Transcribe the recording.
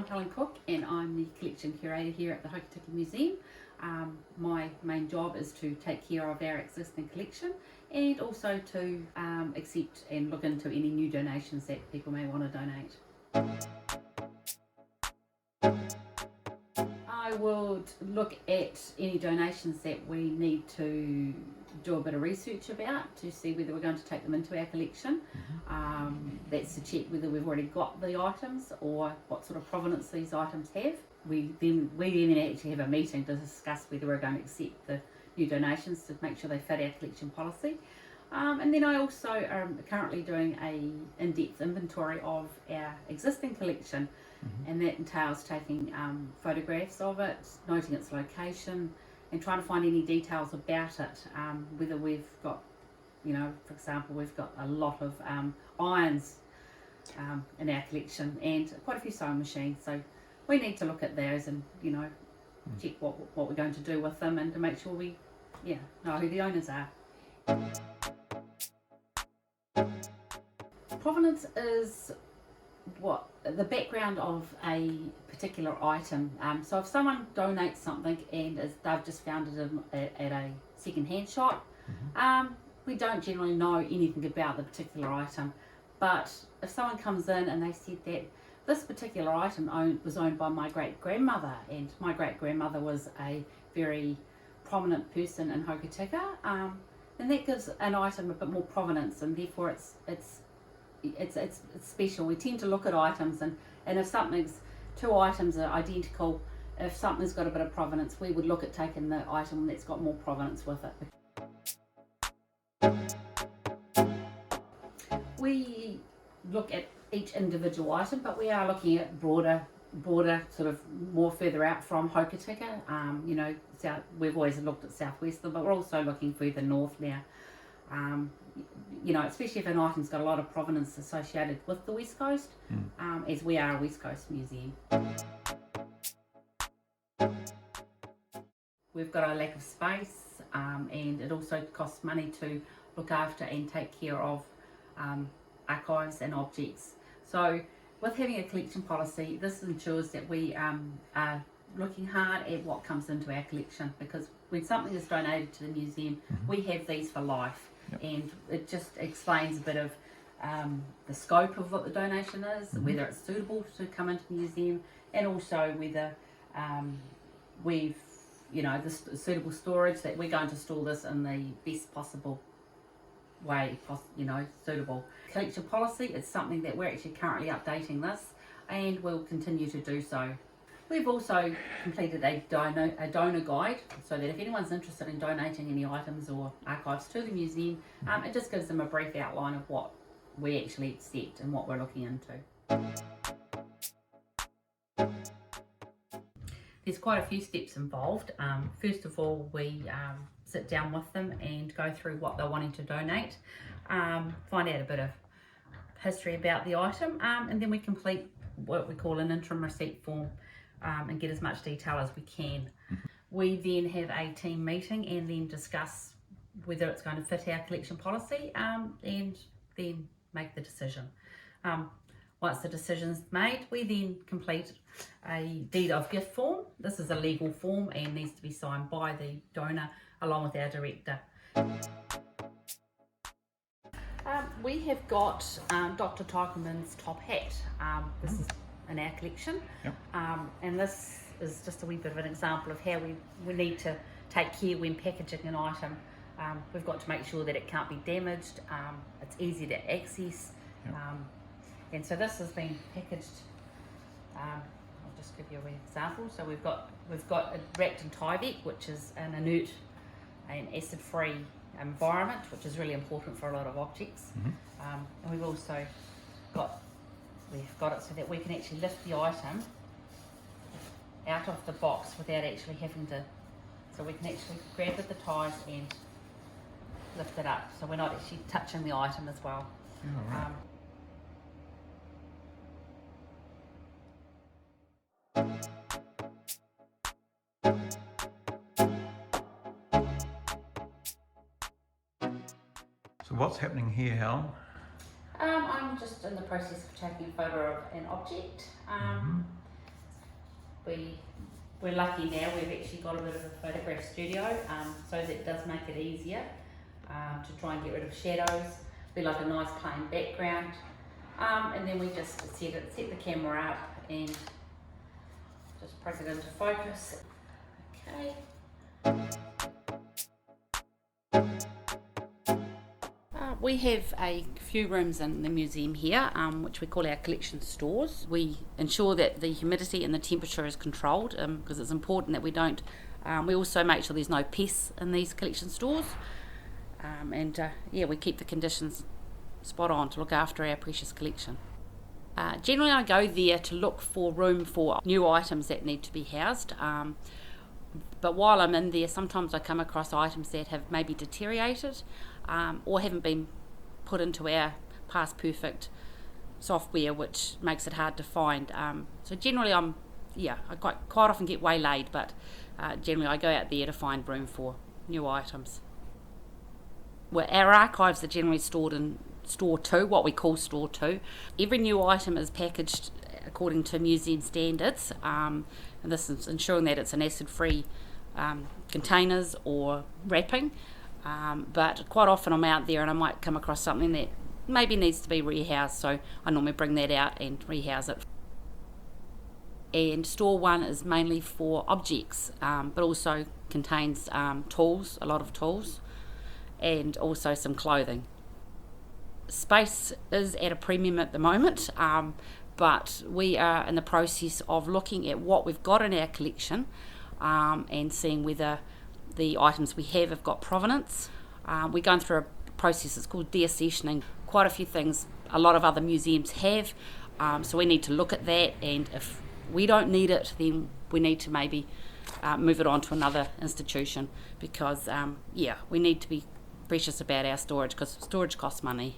I'm Helen Cook and I'm the collection curator here at the Hokitika Museum. My main job is to take care of our existing collection and also to accept and look into any new donations that people may want to donate. I would look at any donations that we need to do a bit of research about to see whether we're going to take them into our collection. That's to check whether we've already got the items or what sort of provenance these items have. We then actually have a meeting to discuss whether we're going to accept the new donations to make sure they fit our collection policy. And then I also am currently doing a in-depth inventory of our existing collection, and that entails taking photographs of it, noting its location, and trying to find any details about it, whether we've got, for example, we've got a lot of irons in our collection and quite a few sewing machines, so we need to look at those and check what we're going to do with them and to make sure we know who the owners are. Provenance is what the background of a particular item. So if someone donates something and they've just found it at a second-hand shop, we don't generally know anything about the particular item. But if someone comes in and they said that this particular item was owned by my great-grandmother, and my great-grandmother was a very prominent person in Hokitika, then that gives an item a bit more provenance, and therefore it's special. We tend to look at items, and if two items are identical, if something's got a bit of provenance, we would look at taking the item that's got more provenance with it. We look at each individual item, but we are looking at broader sort of more further out from Hokitika. We've always looked at southwestern, but we're also looking further north now. Especially if an item's got a lot of provenance associated with the West Coast, as we are a West Coast museum. We've got a lack of space, and it also costs money to look after and take care of archives and objects. So with having a collection policy, this ensures that we are looking hard at what comes into our collection, because when something is donated to the museum, we have these for life. Yep. And it just explains a bit of the scope of what the donation is, whether it's suitable to come into the museum, and also whether we've, the suitable storage, that we're going to store this in the best possible way, suitable. Collection policy, it's something that we're actually currently updating this, and we'll continue to do so. We've also completed a donor guide, so that if anyone's interested in donating any items or archives to the museum, it just gives them a brief outline of what we actually accept and what we're looking into. There's quite a few steps involved. First of all, we sit down with them and go through what they're wanting to donate, find out a bit of history about the item, and then we complete what we call an interim receipt form, and get as much detail as we can. We then have a team meeting and then discuss whether it's going to fit our collection policy, and then make the decision. Once the decision's made, we then complete a deed of gift form. This is a legal form and needs to be signed by the donor along with our director. We have got Dr. Tykelman's top hat. This is in our collection, and this is just a wee bit of an example of how we need to take care when packaging an item. We've got to make sure that it can't be damaged, it's easy to access, and so this has been packaged. I'll just give you an example. So we've got it wrapped in Tyvek, which is an inert and acid-free environment, which is really important for a lot of objects. And we've also got it so that we can actually lift the item out of the box without actually having to, so we can actually grab at the ties and lift it up, so we're not actually touching the item as well. So what's happening here, Helen? I'm just in the process of taking a photo of an object. We're lucky now, we've actually got a bit of a photograph studio, so that does make it easier to try and get rid of shadows, be like a nice plain background, and then we just set the camera up and just press it into focus. Okay. We have a few rooms in the museum here, which we call our collection stores. We ensure that the humidity and the temperature is controlled because it's important that we don't. We also make sure there's no pests in these collection stores, we keep the conditions spot on to look after our precious collection. Generally, I go there to look for room for new items that need to be housed. But while I'm in there, sometimes I come across items that have maybe deteriorated or haven't been put into our past perfect software, which makes it hard to find. So generally I quite often get waylaid, but generally I go out there to find room for new items. Well, our archives are generally stored in Store 2, what we call Store 2. Every new item is packaged according to museum standards, and this is ensuring that it's in acid-free containers or wrapping, but quite often I'm out there and I might come across something that maybe needs to be rehoused, so I normally bring that out and rehouse it. And Store 1 is mainly for objects, but also contains tools, a lot of tools, and also some clothing. Space is at a premium at the moment, but we are in the process of looking at what we've got in our collection and seeing whether the items we have got provenance. We're going through a process, it's called deaccessioning. Quite a few things a lot of other museums have, so we need to look at that, and if we don't need it, then we need to maybe move it on to another institution, because we need to be precious about our storage, because storage costs money.